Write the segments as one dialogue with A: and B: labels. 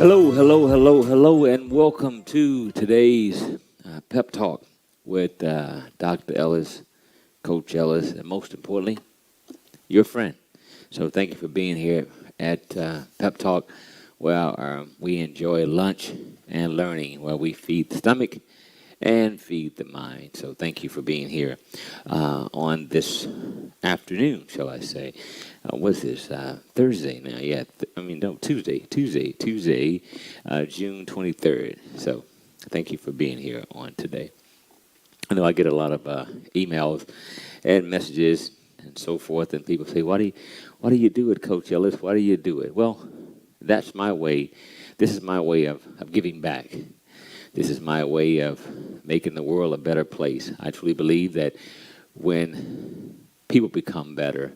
A: Hello, hello, hello, hello, and welcome to today's Pep Talk with Dr. Ellis, Coach Ellis, and most importantly, your friend. So thank you for being here at Pep Talk, where we enjoy lunch and learning, where we feed the stomach and feed the mind. So thank you for being here on this afternoon, shall I say. What's this? Thursday now, yeah. No, Tuesday, June 23rd. So thank you for being here on today. I know I get a lot of emails and messages and so forth, and people say, why do you do it, Coach Ellis? Why do you do it? Well, that's my way. This is my way of giving back. This is my way of making the world a better place. I truly believe that when people become better,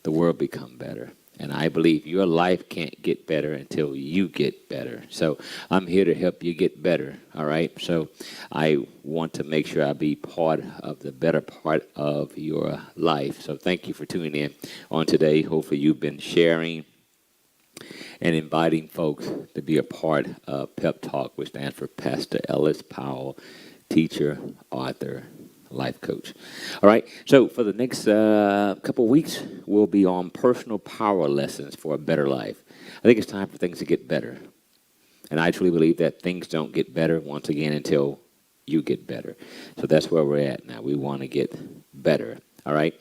A: the world become better. And I believe your life can't get better until you get better. So I'm here to help you get better, all right? So I want to make sure I be part of the better part of your life. So thank you for tuning in on today. Hopefully you've been sharing and inviting folks to be a part of Pep Talk, which stands for Pastor Ellis Powell, teacher, author, life coach. All right, so for the next couple of weeks, we'll be on personal power lessons for a better life. I think it's time for things to get better. And I truly believe that things don't get better, once again, until you get better. So that's where we're at now. We want to get better, all right?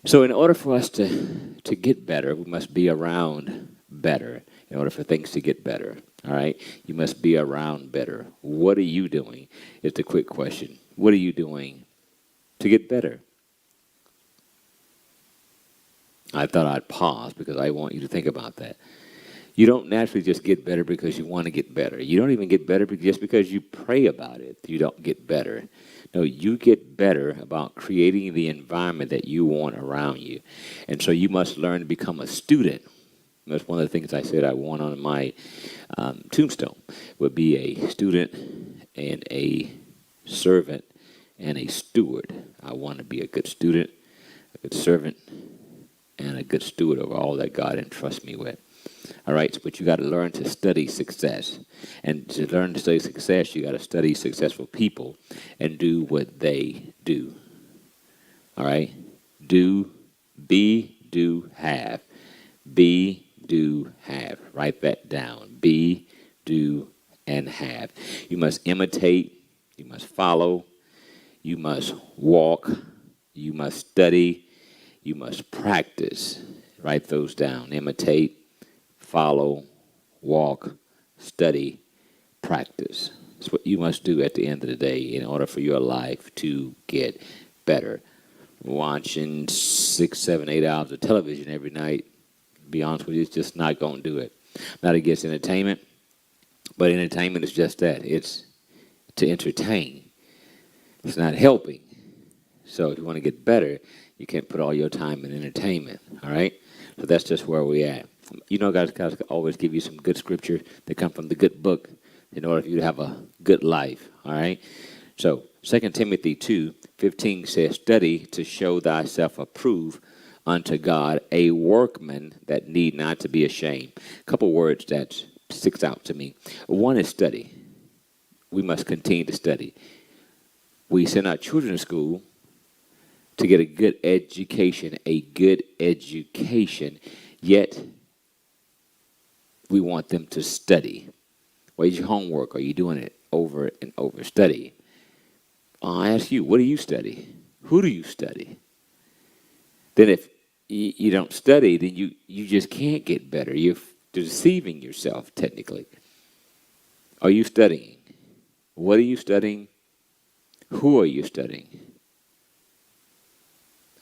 A: So in order for us to get better, we must be around better in order for things to get better, all right? You must be around better. What are you doing? It's a quick question. What are you doing to get better? I thought I'd pause because I want you to think about that. You don't naturally just get better because you want to get better. You don't even get better just because you pray about it. You don't get better. No, you get better about creating the environment that you want around you. And so you must learn to become a student. That's one of the things I said I want on my tombstone would be a student and a servant and a steward. I want to be a good student, a good servant, and a good steward of all that God entrusts me with. All right, but you got to learn to study success. And to learn to study success, you got to study successful people and do what they do. All right? Do, be, do, have. Be, do, have. Write that down. Be, do, and have. You must imitate. You must follow. You must walk. You must study. You must practice. Write those down. Imitate, follow, walk, study, practice. That's what you must do at the end of the day in order for your life to get better. Watching 6, 7, 8 hours of television every night, to be honest with you, it's just not going to do it. Not against entertainment, but entertainment is just that. It's to entertain. It's not helping. So if you want to get better, you can't put all your time in entertainment, all right? So that's just where we're at. You know, guys always give you some good scripture that come from the good book in order for you to have a good life, all right? So 2 Timothy 2:15 says, study to show thyself approved unto God, a workman that need not to be ashamed. A couple words that sticks out to me. One is study. We must continue to study. We send our children to school to get a good education, yet we want them to study. What is your homework? Are you doing it over and over? Study. I ask you, what do you study? Who do you study? Then if you don't study, then you just can't get better. You're deceiving yourself, technically. Are you studying? What are you studying? Who are you studying?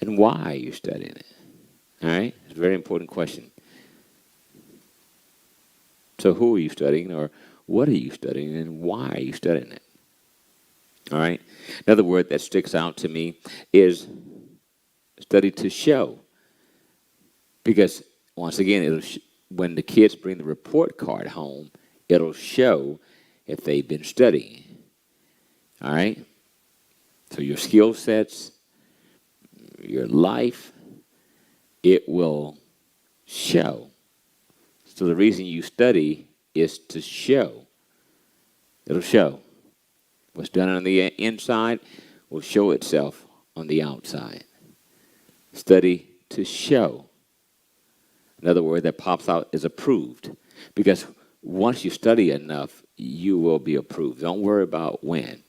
A: And why are you studying it? All right? It's a very important question. So who are you studying, or what are you studying, and why are you studying it? All right? Another word that sticks out to me is study to show. Because, once again, when the kids bring the report card home, it'll show if they've been studying. All right? So your skill sets, your life, it will show. So the reason you study is to show. It'll show. What's done on the inside will show itself on the outside. Study to show. Another word that pops out is approved. Because once you study enough, you will be approved. Don't worry about when.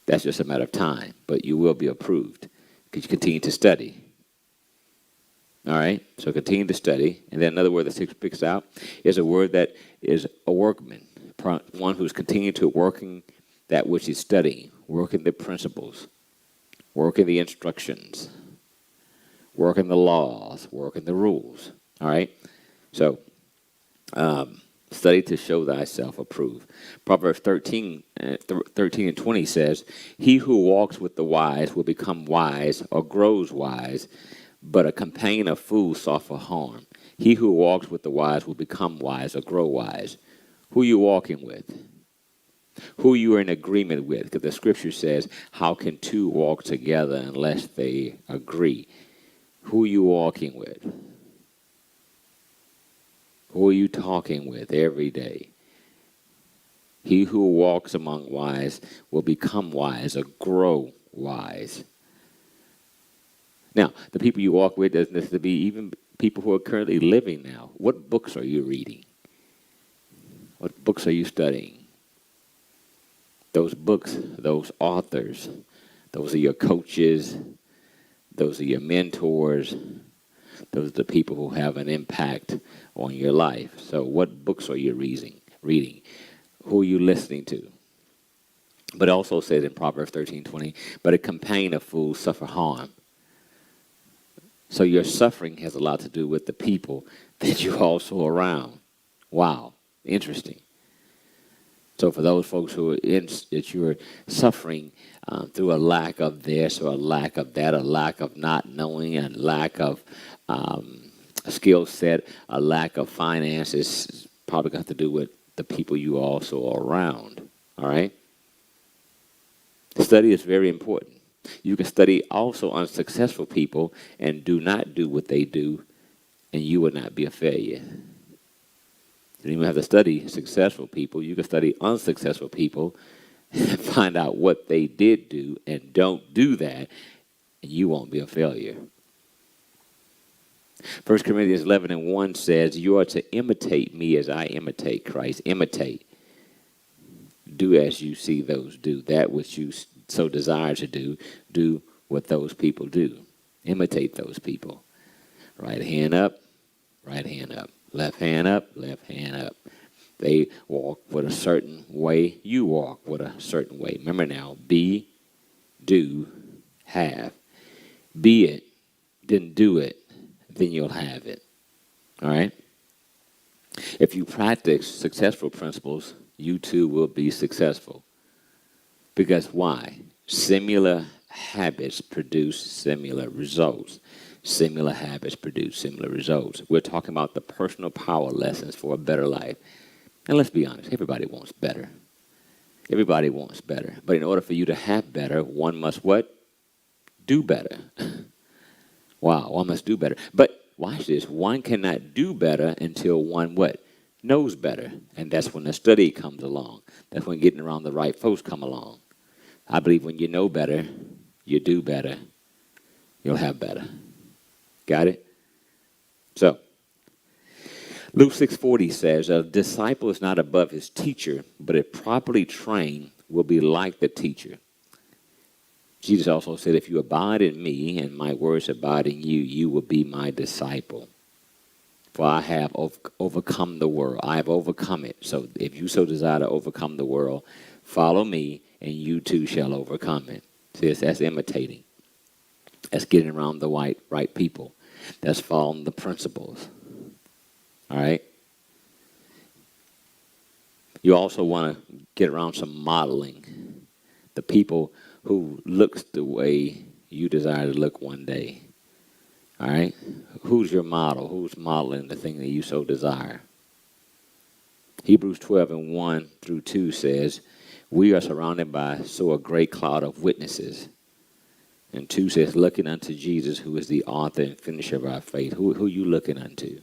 A: That's just a matter of time. But you will be approved because you continue to study. All right? So continue to study. And then another word that picks out is a word that is a workman. One who's continuing to working that which he's studying. Working the principles. Working the instructions. Working the laws. Working the rules. All right? So, study to show thyself approved. Proverbs 13 and 20 says, he who walks with the wise will become wise or grows wise, but a companion of fools suffer harm. He who walks with the wise will become wise or grow wise. Who are you walking with? Who you are in agreement with? Because the scripture says, how can two walk together unless they agree? Who are you walking with? Who are you talking with every day? He who walks among wise will become wise or grow wise. Now, the people you walk with doesn't necessarily be even people who are currently living now. What books are you reading? What books are you studying? Those books, those authors, those are your coaches, those are your mentors, those are the people who have an impact on your life. So what books are you reading? Who are you listening to? But it also says in Proverbs 13:20, but a companion of fools suffer harm. So your suffering has a lot to do with the people that you're also around. Wow, interesting. So for those folks who are that you're suffering through a lack of this or a lack of that, a lack of not knowing, a lack of a skill set, a lack of finances, it's probably got to do with the people you also are around. All right? Study is very important. You can study also unsuccessful people and do not do what they do, and you will not be a failure. You don't even have to study successful people. You can study unsuccessful people and find out what they did do and don't do that, and you won't be a failure. 1 Corinthians 11:1 says, you are to imitate me as I imitate Christ. Imitate. Do as you see those do. That which you so desire to do what those people do. Imitate those people. Right hand up, right hand up. Left hand up, left hand up. They walk with a certain way. You walk with a certain way. Remember now, be, do, have. Be it, then do it, then you'll have it. All right? If you practice successful principles, you too will be successful. Because why? Similar habits produce similar results. Similar habits produce similar results. We're talking about the personal power lessons for a better life. And let's be honest, everybody wants better. Everybody wants better. But in order for you to have better, one must what? Do better. Wow, one must do better. But watch this. One cannot do better until one what? Knows better. And that's when the study comes along. That's when getting around the right folks come along. I believe when you know better, you do better, you'll have better. Got it? So, Luke 6:40 says, a disciple is not above his teacher, but if properly trained, will be like the teacher. Jesus also said, if you abide in me and my words abide in you, you will be my disciple. For I have overcome the world. I have overcome it. So if you so desire to overcome the world, follow me and you too shall overcome it. See, that's imitating. That's getting around the right people. That's following the principles. All right? You also want to get around some modeling. The people who looks the way you desire to look one day. All right? Who's your model? Who's modeling the thing that you so desire? Hebrews 12:1-2 says, we are surrounded by so a great cloud of witnesses. And 2 says, looking unto Jesus, who is the author and finisher of our faith. Who are you looking unto?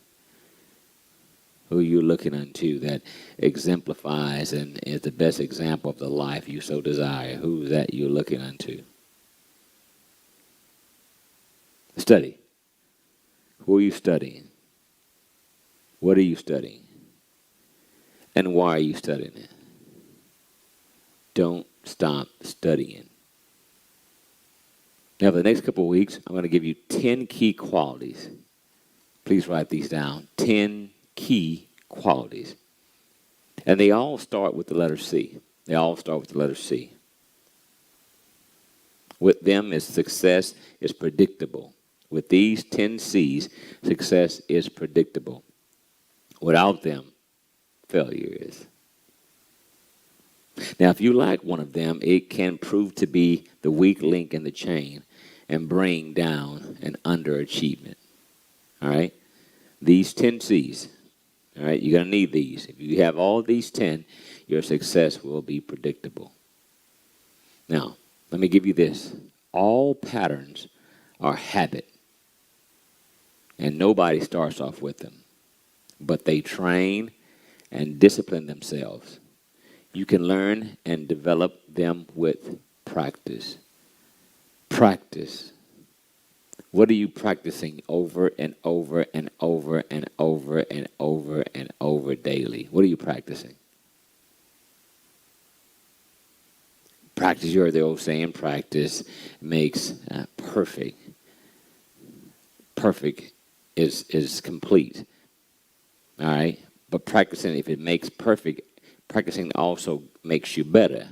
A: Who are you looking unto that exemplifies and is the best example of the life you so desire? Who's that you're looking unto? Study. Who are you studying? What are you studying? And why are you studying it? Don't stop studying. Now, for the next couple of weeks, I'm going to give you 10 key qualities. Please write these down. 10 key qualities. And they all start with the letter C. They all start with the letter C. With them, is success is predictable. With these 10 C's, success is predictable. Without them, failure is. Now, if you lack one of them, it can prove to be the weak link in the chain and bring down an underachievement. All right? These 10 C's. All right? You're going to need these. If you have all these 10, your success will be predictable. Now, let me give you this. All patterns are habit. And nobody starts off with them. But they train and discipline themselves. You can learn and develop them with practice. Practice. What are you practicing over and over and over and over and over and over daily? What are you practicing? Practice, you heard the old saying, practice makes perfect. Perfect is complete. All right? But practicing, if it makes perfect, practicing also makes you better.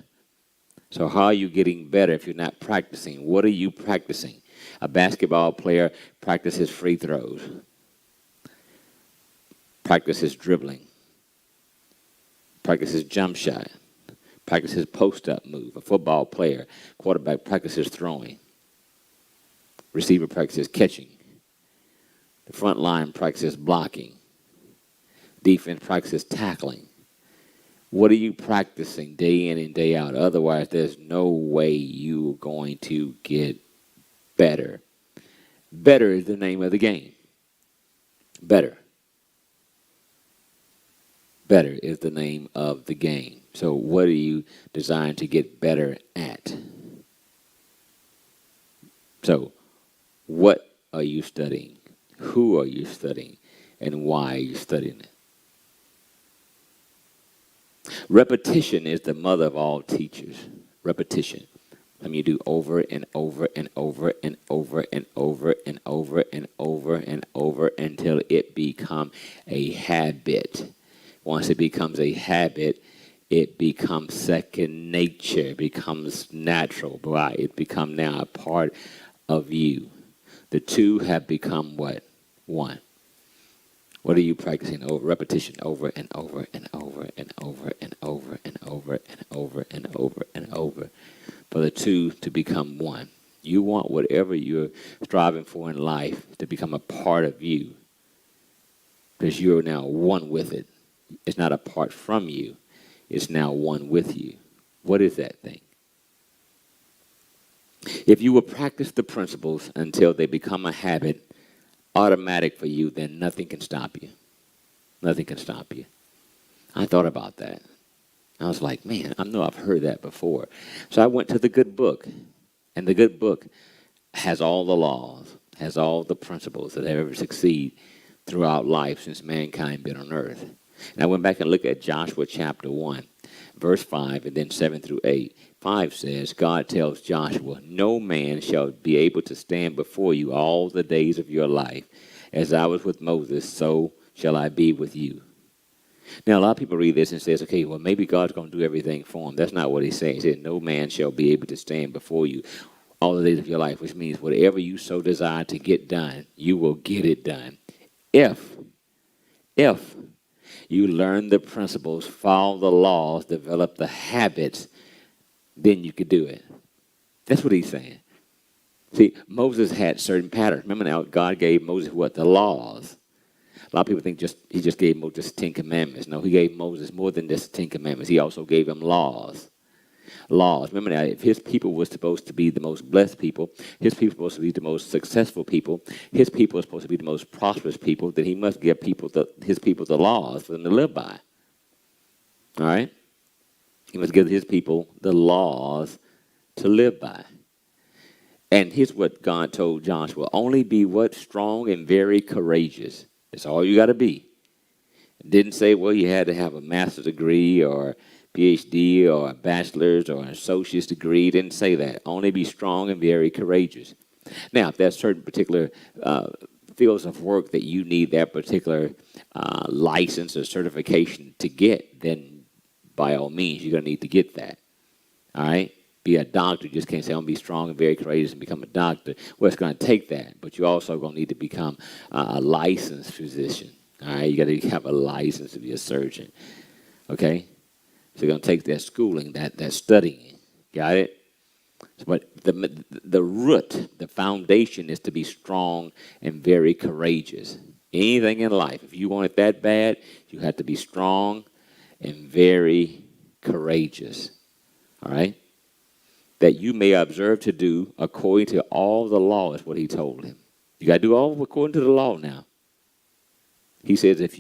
A: So how are you getting better if you're not practicing? What are you practicing? A basketball player practices free throws. Practices dribbling. Practices jump shot. Practices post-up move. A football player, quarterback, practices throwing. Receiver practices catching. The front line practices blocking. Defense practices tackling. What are you practicing day in and day out? Otherwise, there's no way you're going to get better. Better is the name of the game. Better. Better is the name of the game. So what are you designed to get better at? So what are you studying? Who are you studying? And why are you studying it? Repetition is the mother of all teachers. Repetition. I mean, you do over and over and over and over and over and over and over and over until it becomes a habit. Once it becomes a habit, it becomes second nature. It becomes natural. Right? It becomes now a part of you. The two have become what? One. What are you practicing? Over repetition, over and over and over and over and over and over and over and over and over, for the two to become one. You want whatever you're striving for in life to become a part of you, because you're now one with it. It's not apart from you. It's now one with you. What is that thing? If you will practice the principles until they become a habit, automatic for you, then nothing can stop you. Nothing can stop you. I thought about that. I was like, man, I know I've heard that before. So I went to the good book, and the good book has all the laws, has all the principles that have ever succeed throughout life since mankind been on earth. And I went back and looked at Joshua chapter 1, verse 5, and then 7 through 8. 5 says, God tells Joshua, no man shall be able to stand before you all the days of your life. As I was with Moses, so shall I be with you. Now, a lot of people read this and says, okay, well, maybe God's going to do everything for him. That's not what he's saying. He said, no man shall be able to stand before you all the days of your life, which means whatever you so desire to get done, you will get it done. If you learn the principles, follow the laws, develop the habits, then you could do it. That's what he's saying. See, Moses had certain patterns. Remember now, God gave Moses what? The laws. A lot of people think he just gave Moses 10 commandments. No, he gave Moses more than just 10 commandments. He also gave him laws. laws. Remember now, if his people were supposed to be the most blessed people, his people were supposed to be the most successful people, his people are supposed to be the most prosperous people, then he must give his people the laws for them to live by. All right? He must give his people the laws to live by. And here's what God told Joshua: only be what? Strong and very courageous. That's all you got to be. It didn't say, well, you had to have a master's degree or PhD or a bachelor's or an associate's degree. It didn't say that. Only be strong and very courageous. Now, if there's certain particular fields of work that you need that particular license or certification to get, then by all means, you're going to need to get that. All right? Be a doctor. You just can't say, I'm going to be strong and very courageous and become a doctor. Well, it's going to take that, but you're also going to need to become a licensed physician. All right? You got to have a license to be a surgeon. Okay? So you're going to take that schooling, that studying. Got it? But the root, the foundation is to be strong and very courageous. Anything in life, if you want it that bad, you have to be strong and very courageous. All right? That you may observe to do according to all the law is what he told him. You got to do all according to the law now. He says if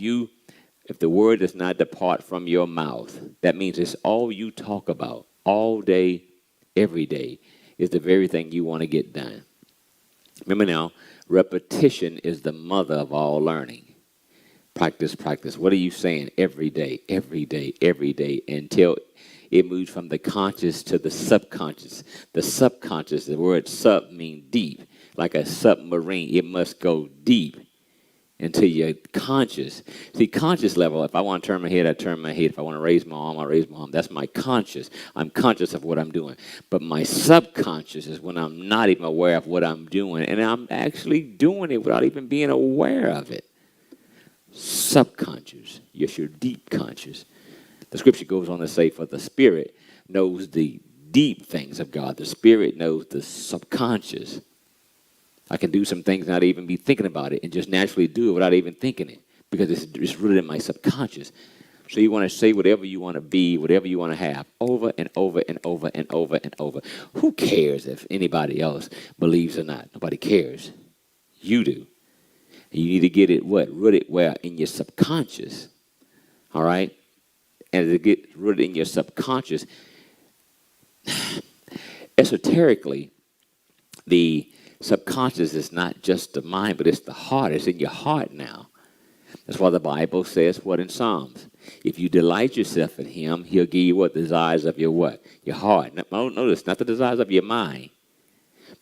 A: the word does not depart from your mouth, that means it's all you talk about all day, every day, is the very thing you want to get done. Remember now, repetition is the mother of all learning. Practice, practice. What are you saying every day, every day, every day, until it moves from the conscious to the subconscious. The subconscious, the word sub means deep, like a submarine. It must go deep into your conscious. See, conscious level, if I want to turn my head, I turn my head. If I want to raise my arm, I raise my arm. That's my conscious. I'm conscious of what I'm doing. But my subconscious is when I'm not even aware of what I'm doing, and I'm actually doing it without even being aware of it. Subconscious. Yes, your deep conscious. The scripture goes on to say, for the spirit knows the deep things of God. The spirit knows the subconscious. I can do some things not even be thinking about it and just naturally do it without even thinking it because it's rooted in my subconscious. So you want to say whatever you want to be, whatever you want to have, over and over and over and over and over. Who cares if anybody else believes or not? Nobody cares. You do. And you need to get it what? Rooted where? In your subconscious. All right? And to get rooted in your subconscious, esoterically, the subconscious is not just the mind, but it's the heart. It's in your heart now. That's why the Bible says what in Psalms? If you delight yourself in him, he'll give you what? The desires of your what? Your heart. Now, notice, not the desires of your mind,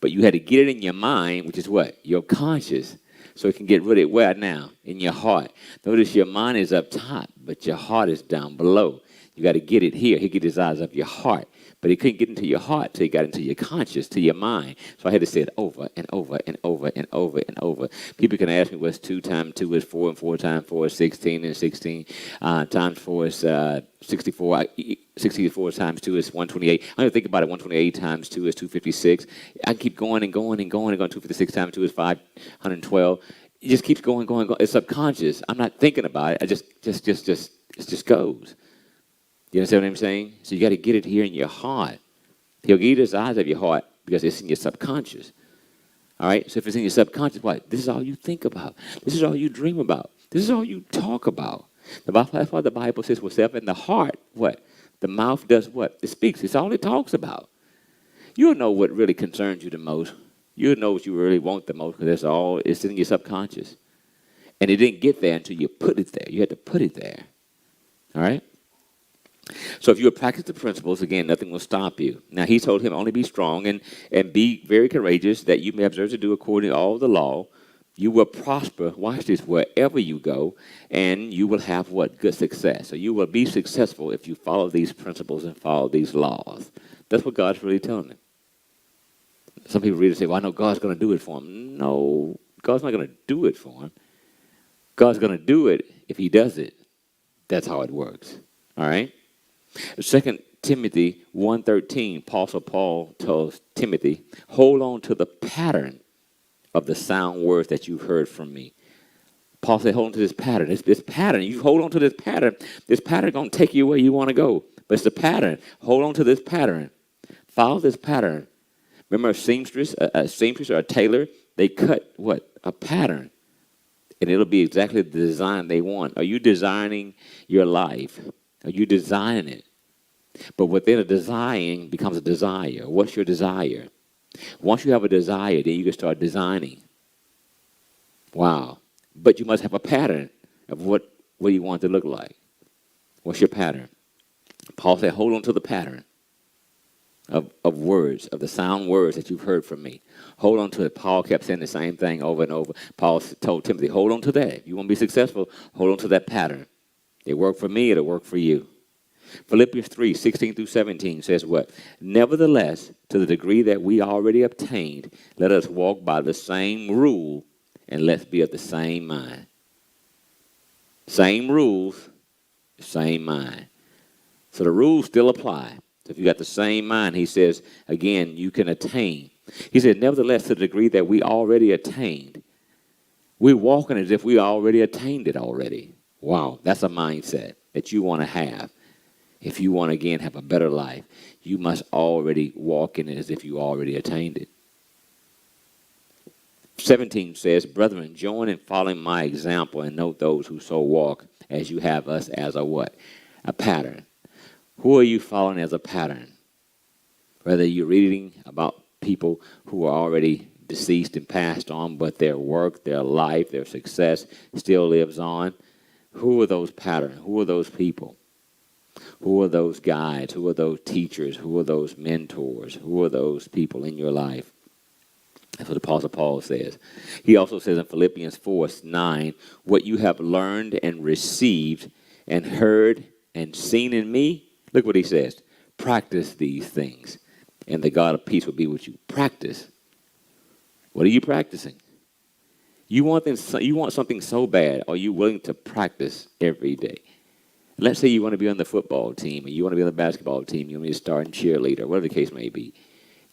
A: but you had to get it in your mind, which is what? Your conscious. So it can get rooted where now? In your heart. Notice your mind is up top, but your heart is down below. You got to get it here. He get desires of your heart. But he couldn't get into your heart till he got into your conscious, to your mind. So I had to say it over and over and over and over and over. People can ask me what's 2 times 2 is 4 and 4 times 4 is 16 and 16 times 4 is 64. 64 times 2 is 128. I don't think about it. 128 times 2 is 256. I keep going and going and going and going. 256 times 2 is 512. It just keeps going. It's subconscious. I'm not thinking about it. It just goes. You understand what I'm saying? So you got to get it here in your heart. He'll give you the desires of your heart because it's in your subconscious. All right? So if it's in your subconscious, what? This is all you think about. This is all you dream about. This is all you talk about. That's why the Bible says, what's in the heart, what? The mouth does what? It speaks. It's all it talks about. You'll know what really concerns you the most. You'll know what you really want the most because it's in your subconscious. And it didn't get there until you put it there. You had to put it there. All right? So if you practice the principles, again, nothing will stop you. Now, he told him, only be strong and be very courageous, that you may observe to do according to all the law. You will prosper, watch this, wherever you go, and you will have what? Good success. So you will be successful if you follow these principles and follow these laws. That's what God's really telling him. Some people read and say, well, I know God's going to do it for him. No, God's not going to do it for him. God's going to do it if he does it. That's how it works. All right? 2 Timothy 1:13, Apostle Paul tells Timothy, hold on to the pattern of the sound words that you heard from me. Paul said, hold on to this pattern. This pattern, you hold on to this pattern is going to take you where you want to go. But it's the pattern. Hold on to this pattern. Follow this pattern. Remember a seamstress or a tailor? They cut what? A pattern. And it'll be exactly the design they want. Are you designing your life? Are you designing it? But within a design becomes a desire. What's your desire? Once you have a desire, then you can start designing. Wow. But you must have a pattern of what you want it to look like. What's your pattern? Paul said, hold on to the pattern of words, of the sound words that you've heard from me. Hold on to it. Paul kept saying the same thing over and over. Paul told Timothy, hold on to that. If you want to be successful, hold on to that pattern. It worked for me, it'll work for you. Philippians 3, 16 through 17 says what? Nevertheless, to the degree that we already obtained, let us walk by the same rule, and let's be of the same mind. Same rules, same mind. So the rules still apply. So if you got the same mind, he says, again, you can attain. He said, nevertheless, to the degree that we already attained, we're walking as if we already attained it already. Wow, that's a mindset that you want to have. If you want to, again, have a better life, you must already walk in it as if you already attained it. 17 says, brethren, join in following my example and note those who so walk as you have us as a what? A pattern. Who are you following as a pattern? Whether you're reading about people who are already deceased and passed on, but their work, their life, their success still lives on. Who are those patterns? Who are those people? Who are those guides? Who are those teachers? Who are those mentors? Who are those people in your life? That's what the Apostle Paul says. He also says in Philippians 4:9, what you have learned and received and heard and seen in me, look what he says, practice these things, and the God of peace will be with you. Practice. What are you practicing? You want something so bad, are you willing to practice every day? Let's say you want to be on the football team, or you want to be on the basketball team, you want to be a starting cheerleader, whatever the case may be.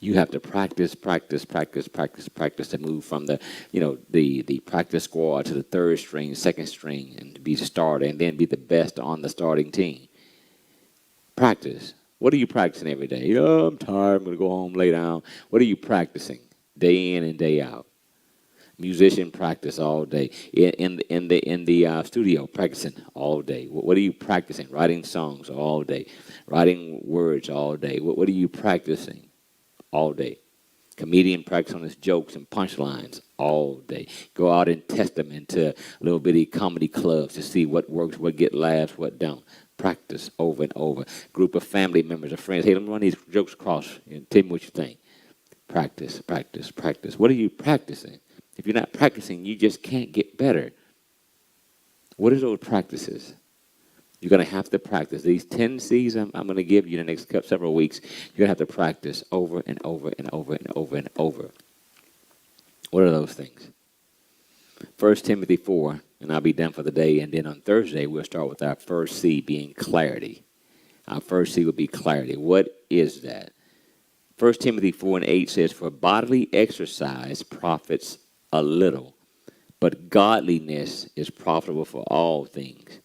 A: You have to practice to move from the practice squad to the third string, second string, and to be the starter, and then be the best on the starting team. Practice. What are you practicing every day? Oh, I'm tired. I'm going to go home, lay down. What are you practicing day in and day out? Musician practice all day. In the studio, practicing all day. What are you practicing? Writing songs all day. Writing words all day. What are you practicing? All day. Comedian practice on his jokes and punchlines all day. Go out and test them into little bitty comedy clubs to see what works, what get laughs, what don't. Practice over and over. Group of family members or friends. Hey, let me run these jokes across and tell me what you think. Practice. What are you practicing? If you're not practicing, you just can't get better. What are those practices? You're going to have to practice. These 10 C's I'm going to give you in the next several weeks, you're going to have to practice over and over and over and over and over. What are those things? 1 Timothy 4, and I'll be done for the day. And then on Thursday, we'll start with our first C being clarity. Our first C will be clarity. What is that? 1 Timothy 4:8 says, for bodily exercise profits a little, but godliness is profitable for all things.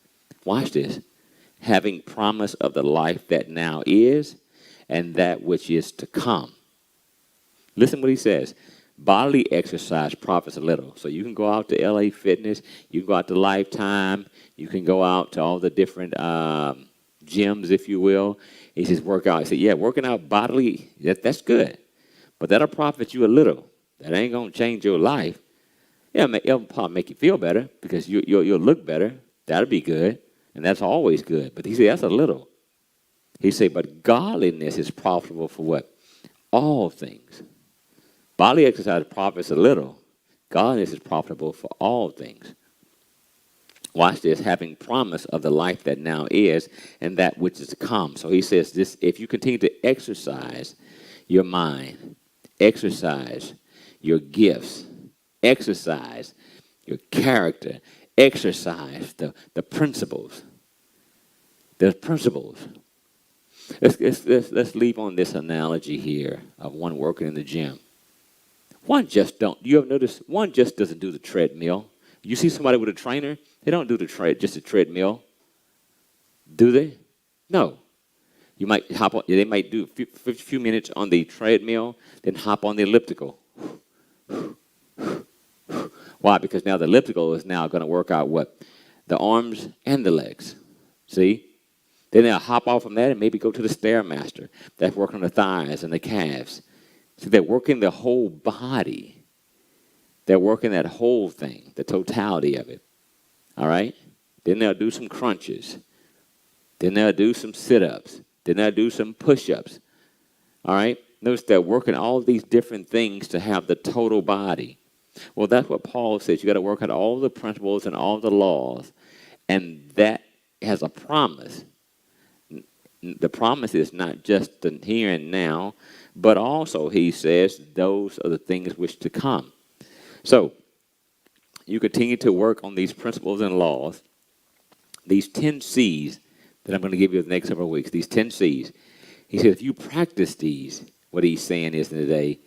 A: Watch this. Having promise of the life that now is and that which is to come. Listen what he says. Bodily exercise profits a little. So you can go out to LA Fitness. You can go out to Lifetime. You can go out to all the different gyms, if you will. He says work out. He said, yeah, working out bodily, that's good. But that'll profit you a little. That ain't going to change your life. Yeah, it'll probably make you feel better because you'll look better. That'll be good. And that's always good. But he said, that's a little. He said, but godliness is profitable for what? All things. Bodily exercise profits a little. Godliness is profitable for all things. Watch this. Having promise of the life that now is and that which is to come. So he says this, if you continue to exercise your mind, exercise your gifts, exercise your character, exercise the principles. There's principles. Let's leave on this analogy here of one working in the gym. You ever notice one just doesn't do the treadmill? You see somebody with a trainer, they don't do just a treadmill. Do they? No. You might hop on, they might do a few minutes on the treadmill, then hop on the elliptical. Why? Because now the elliptical is now going to work out what? The arms and the legs. See? Then they'll hop off from that and maybe go to the Stairmaster. That's working on the thighs and the calves. See, they're working the whole body. They're working that whole thing, the totality of it. All right? Then they'll do some crunches. Then they'll do some sit-ups. Then they'll do some push-ups. All right? Notice they're working all these different things to have the total body. Well, that's what Paul says. You got to work out all the principles and all the laws. And that has a promise. The promise is not just the here and now, but also, he says, those are the things which to come. So, you continue to work on these principles and laws, these 10 C's that I'm going to give you the next several weeks, these 10 C's. He said, if you practice these, what he's saying is today,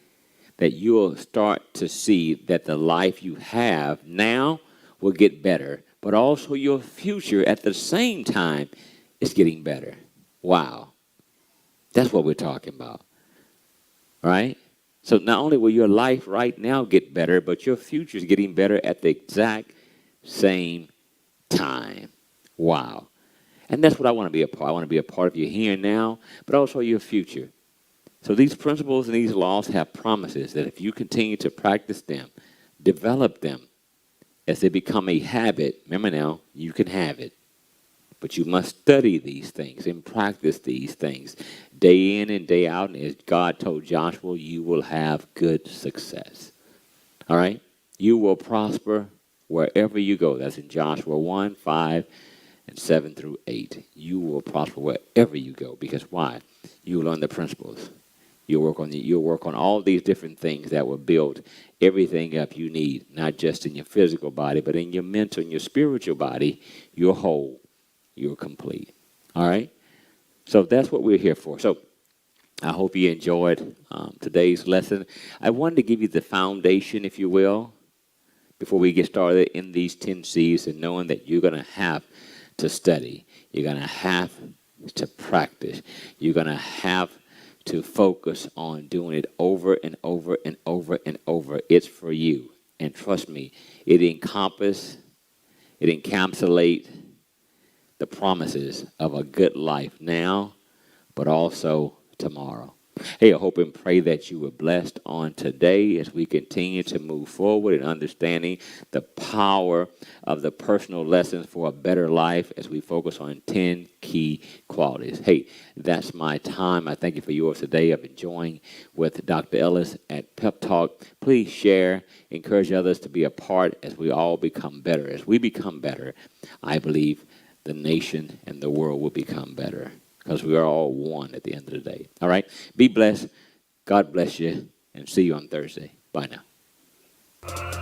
A: that you'll start to see that the life you have now will get better, but also your future at the same time is getting better. Wow. That's what we're talking about. All right? So not only will your life right now get better, but your future is getting better at the exact same time. Wow. And that's what I want to be a part. I want to be a part of your here and now, but also your future. So these principles and these laws have promises that if you continue to practice them, develop them, as they become a habit, remember now, you can have it. But you must study these things and practice these things day in and day out. And as God told Joshua, you will have good success. All right? You will prosper wherever you go. That's in Joshua 1, 5, and 7 through 8. You will prosper wherever you go. Because why? You learn the principles. You'll work on all these different things that will build everything up you need, not just in your physical body, but in your mental and your spiritual body. You're whole. You're complete. All right? So that's what we're here for. So I hope you enjoyed today's lesson. I wanted to give you the foundation, if you will, before we get started in these 10 C's, and knowing that you're going to have to study. You're going to have to practice. You're going to have to focus on doing it over and over and over and over. It's for you. And trust me, it encapsulates the promises of a good life now, but also tomorrow. Hey, I hope and pray that you were blessed on today as we continue to move forward in understanding the power of the personal lessons for a better life as we focus on 10 key qualities. Hey, that's my time. I thank you for yours today of enjoying with Dr. Ellis at PepTalk. Please share, encourage others to be a part as we all become better. As we become better, I believe the nation and the world will become better, because we are all one at the end of the day. All right? Be blessed. God bless you. And see you on Thursday. Bye now.